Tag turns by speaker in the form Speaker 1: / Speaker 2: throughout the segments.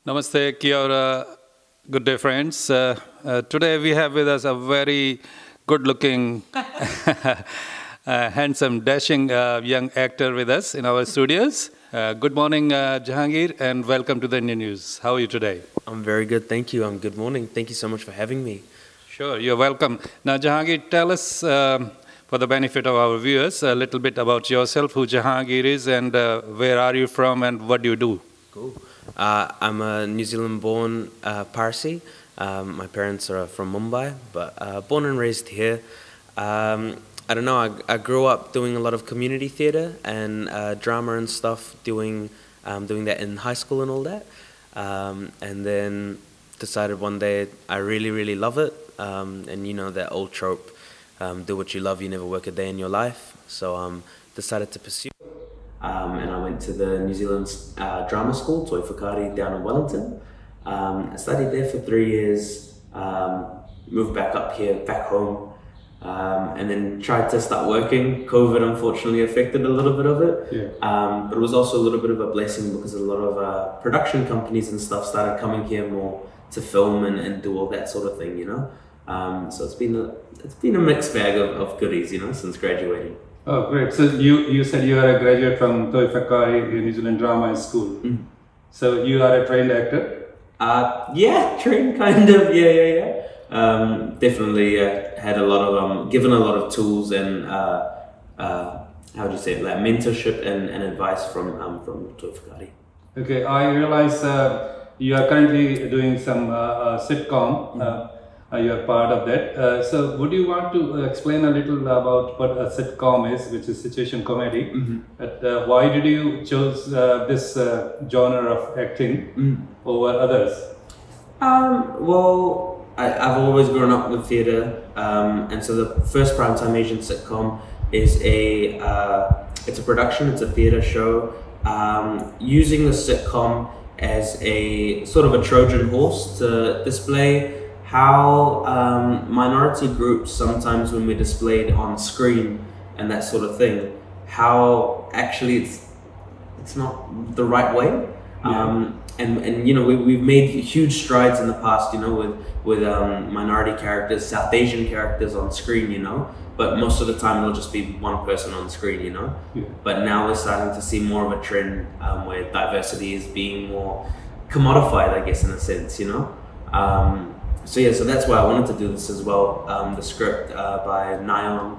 Speaker 1: Namaste, kia ora. Good day, friends. Today we have with us a very good-looking, handsome, dashing young actor with us in our studios. Good morning, Jehangir, and welcome to the Indian News. How are you today?
Speaker 2: I'm very good, thank you. Good morning. Thank you so much for having me.
Speaker 1: Sure, you're welcome. Now, Jehangir, tell us, for the benefit of our viewers, a little bit about yourself, who Jehangir is, and where are you from, and what do you do?
Speaker 2: Cool. I'm a New Zealand-born Parsi. My parents are from Mumbai, but born and raised here. I don't know, I grew up doing a lot of community theatre and drama and stuff, doing that in high school and all that. And then decided one day I really, really love it. And you know that old trope, do what you love, you never work a day in your life. So decided to pursue. And I went to the New Zealand Drama School, Toi Whakaari, down in Wellington. I studied there for 3 years, moved back up here, back home, and then tried to start working. COVID unfortunately affected a little bit of it, but it was also a little bit of a blessing because a lot of production companies and stuff started coming here more to film and do all that sort of thing, you know. So it's been a mixed bag of goodies, you know, since graduating.
Speaker 1: Oh, great. So you said you are a graduate from Toi Whakaari New Zealand Drama School. Mm. So you are a trained actor?
Speaker 2: Yeah, trained kind of, yeah. Definitely had a lot of, given a lot of tools and, how do you say it, like mentorship and advice from Toi Whakaari.
Speaker 1: Okay, I realize you are currently doing some sitcom. You are part of that. So would you want to explain a little about what a sitcom is, which is situation comedy? Mm-hmm. Why did you choose this genre of acting over others?
Speaker 2: Well, I've always grown up with theatre, and so the first primetime Asian sitcom is it's a production, it's a theatre show, using the sitcom as a sort of a Trojan horse to display how minority groups, sometimes when we're displayed on screen and that sort of thing, how actually it's not the right way. Yeah. And you know, we've made huge strides in the past, you know, with minority characters, South Asian characters on screen, you know, but most of the time it'll just be one person on screen, you know. Yeah. But now we're starting to see more of a trend where diversity is being more commodified, I guess, in a sense, you know. So yeah, so that's why I wanted to do this as well. The script by Nayon,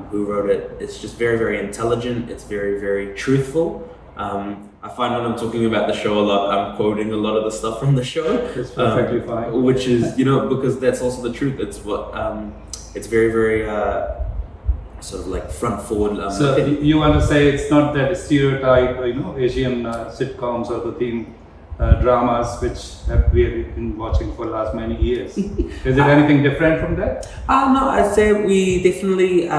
Speaker 2: who wrote it, it's just very, very intelligent. It's very, very truthful. I find when I'm talking about the show a lot, I'm quoting a lot of the stuff from the show.
Speaker 1: It's perfectly fine.
Speaker 2: Which is, you know, because that's also the truth. It's what, it's very, very sort of like front forward.
Speaker 1: So you want to say it's not that stereotype, you know, Asian sitcoms or the theme dramas which we have been watching for the last many years. Is it anything different from that?
Speaker 2: No, I'd say we definitely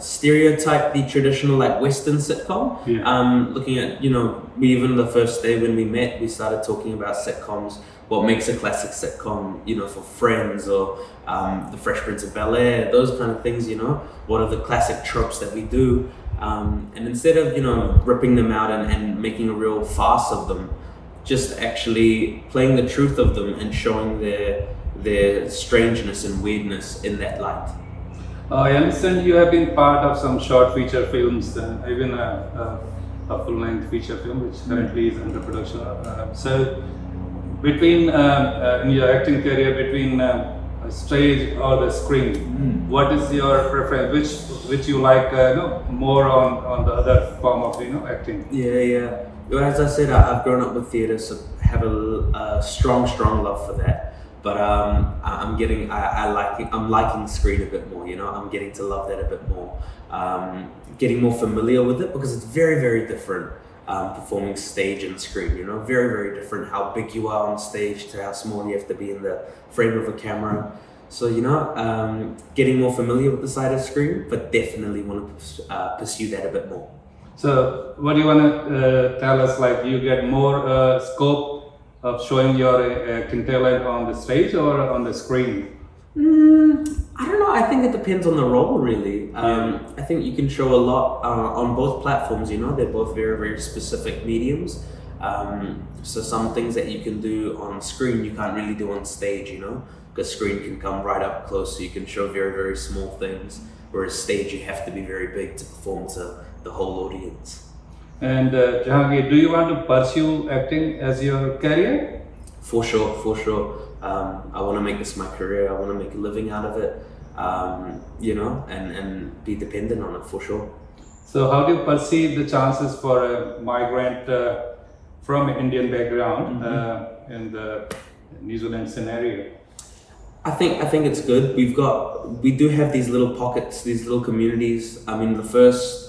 Speaker 2: stereotype the traditional like Western sitcom. Yeah. Looking at, you know, even the first day when we met, we started talking about sitcoms, what makes a classic sitcom, you know, for Friends or The Fresh Prince of Bel-Air, those kind of things, you know, what are the classic tropes that we do, and instead of, you know, ripping them out and making a real farce of them, just actually playing the truth of them and showing their strangeness and weirdness in that light.
Speaker 1: I understand you have been part of some short feature films, even a full-length feature film which currently is under production. So between in your acting career, between stage or the screen, what is your preference? Which you like more on the other form of acting?
Speaker 2: Yeah. Well, as I said, I've grown up with theatre, so have a strong love for that. But I'm liking screen a bit more. You know, I'm getting to love that a bit more. Getting more familiar with it because it's very, very different. Performing stage and screen, you know, very, very different. How big you are on stage to how small you have to be in the frame of a camera. So, you know, getting more familiar with the side of screen, but definitely want to pursue that a bit more.
Speaker 1: So, what do you want to tell us? Like, you get more scope of showing your acting talent on the stage or on the screen?
Speaker 2: I don't know. I think it depends on the role, really. I think you can show a lot on both platforms. You know, they're both very, very specific mediums. So some things that you can do on screen, you can't really do on stage, you know, because screen can come right up close, so you can show very, very small things, whereas stage you have to be very big to perform to the whole audience.
Speaker 1: And Jehangir, do you want to pursue acting as your career?
Speaker 2: For sure, for sure. I want to make this my career. I want to make a living out of it, you know, and be dependent on it, for sure.
Speaker 1: So how do you perceive the chances for a migrant from Indian background in the New Zealand scenario?
Speaker 2: I think it's good. We do have these little pockets, these little communities. I mean, the first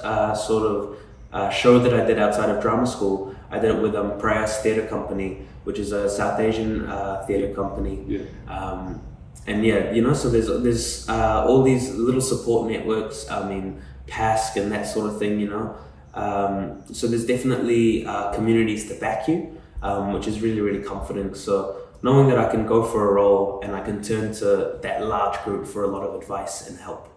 Speaker 2: sort of show that I did outside of drama school, I did it with Parashar Theatre Company, which is a South Asian theatre company.
Speaker 1: Yeah.
Speaker 2: And yeah, you know, so there's all these little support networks. I mean, PASC and that sort of thing, you know. So there's definitely communities to back you, which is really, really comforting. So knowing that I can go for a role and I can turn to that large group for a lot of advice and help.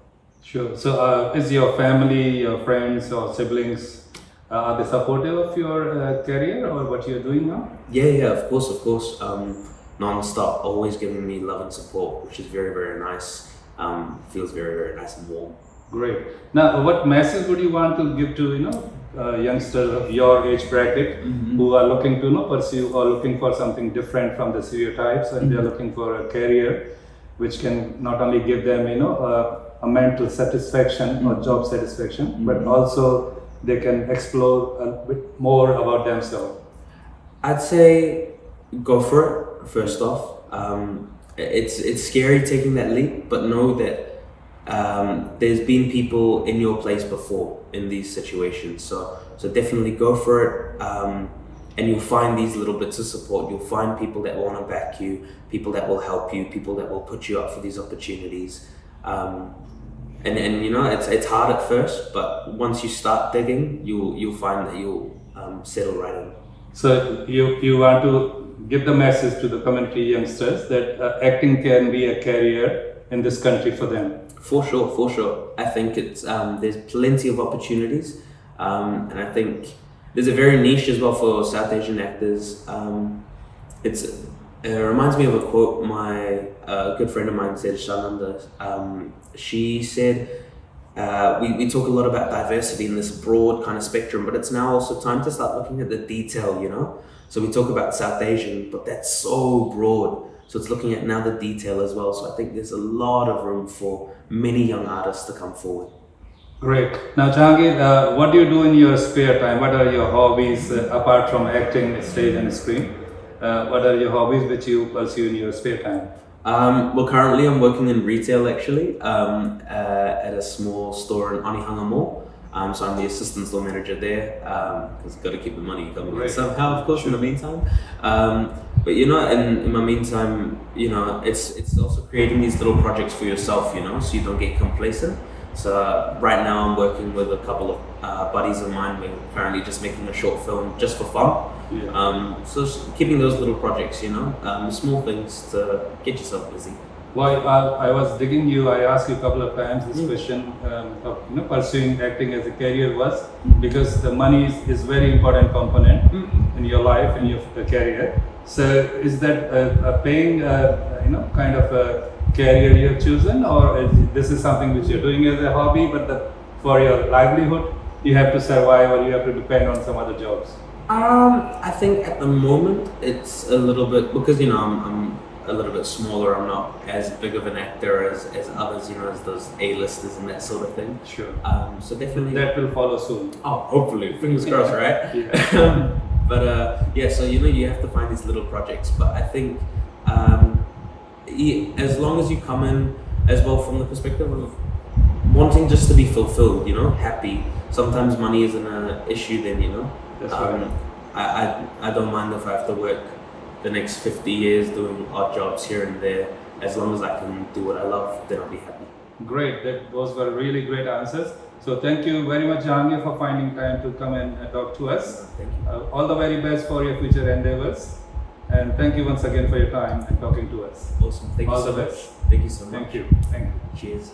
Speaker 1: Sure. So is your family, your friends or siblings, are they supportive of your career or what you're doing now?
Speaker 2: Yeah, of course. Non-stop, always giving me love and support, which is very, very nice. Feels very, very nice and warm.
Speaker 1: Great. Now, what message would you want to give to, you know, youngsters of your age bracket who are looking to, you know, pursue or looking for something different from the stereotypes, and they're looking for a career which can not only give them, you know, a mental satisfaction or job satisfaction, but also they can explore a bit more about themselves?
Speaker 2: I'd say go for it, first off. It's scary taking that leap, but know that there's been people in your place before in these situations. So definitely go for it, and you'll find these little bits of support. You'll find people that want to back you, people that will help you, people that will put you up for these opportunities. And you know, it's hard at first, but once you start digging, you'll find that you'll settle right in.
Speaker 1: So you want to give the message to the community youngsters that acting can be a career in this country for them.
Speaker 2: For sure. I think it's there's plenty of opportunities, and I think there's a very niche as well for South Asian actors. It reminds me of a quote my good friend of mine said, Shananda. She said, we talk a lot about diversity in this broad kind of spectrum, but it's now also time to start looking at the detail, you know? So we talk about South Asian, but that's so broad. So it's looking at now the detail as well. So I think there's a lot of room for many young artists to come forward.
Speaker 1: Great. Now, Jehangir, what do you do in your spare time? What are your hobbies apart from acting, stage and screen? What are your hobbies which you pursue in your spare time?
Speaker 2: Well, currently I'm working in retail actually, at a small store in Onehunga Mall. So I'm the assistant store manager there, because you've got to keep the money coming in somehow, of course, in the meantime. But you know, in my meantime, you know, it's also creating these little projects for yourself, you know, so you don't get complacent. So right now I'm working with a couple of buddies of mine. We're currently just making a short film just for fun. Yeah. So keeping those little projects, you know, small things to get yourself busy.
Speaker 1: Well, I was digging you. I asked you a couple of times this question of, you know, pursuing acting as a career was because the money is very important component in your life, in your career. So is that a paying, you know, kind of a career you have chosen, or this is something which you're doing as a hobby, but for your livelihood you have to survive or you have to depend on some other jobs?
Speaker 2: I think at the moment it's a little bit, because, you know, I'm a little bit smaller. I'm not as big of an actor as others, you know, as those A-listers and that sort of thing.
Speaker 1: Sure.
Speaker 2: So definitely
Speaker 1: that will follow soon.
Speaker 2: Oh, hopefully, fingers crossed, right?
Speaker 1: Yeah.
Speaker 2: But yeah, so you know, you have to find these little projects. But I think as long as you come in as well from the perspective of wanting just to be fulfilled, you know, happy. Sometimes money isn't an issue then, you know.
Speaker 1: That's right.
Speaker 2: I don't mind if I have to work the next 50 years doing odd jobs here and there. As long as I can do what I love, then I'll be happy.
Speaker 1: Great, those were really great answers. So thank you very much, Jehangir, for finding time to come and talk to us.
Speaker 2: Thank you.
Speaker 1: All the very best for your future endeavors. And thank you once again for your time and talking to us.
Speaker 2: Awesome. Thank you so much. Thank you so much.
Speaker 1: Thank you. Thank you.
Speaker 2: Cheers.